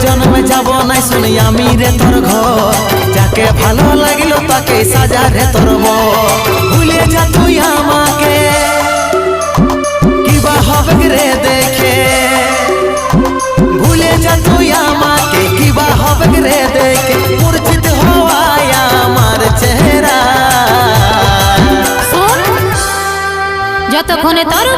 জন্মে যাব নাই শুনি আমি রে তোর ঘর, যাকে ভালো লাগিল তাকে সাজা রে তোর বর। ভুলে যা তুই আমাকে, কিবা হবে রে দেখে, ভুলে যা তুই আমাকে, কিবা হবে রে দেখে, মূর্ছিত হওয়ায় আমার চেহারা। যতক্ষণে তোর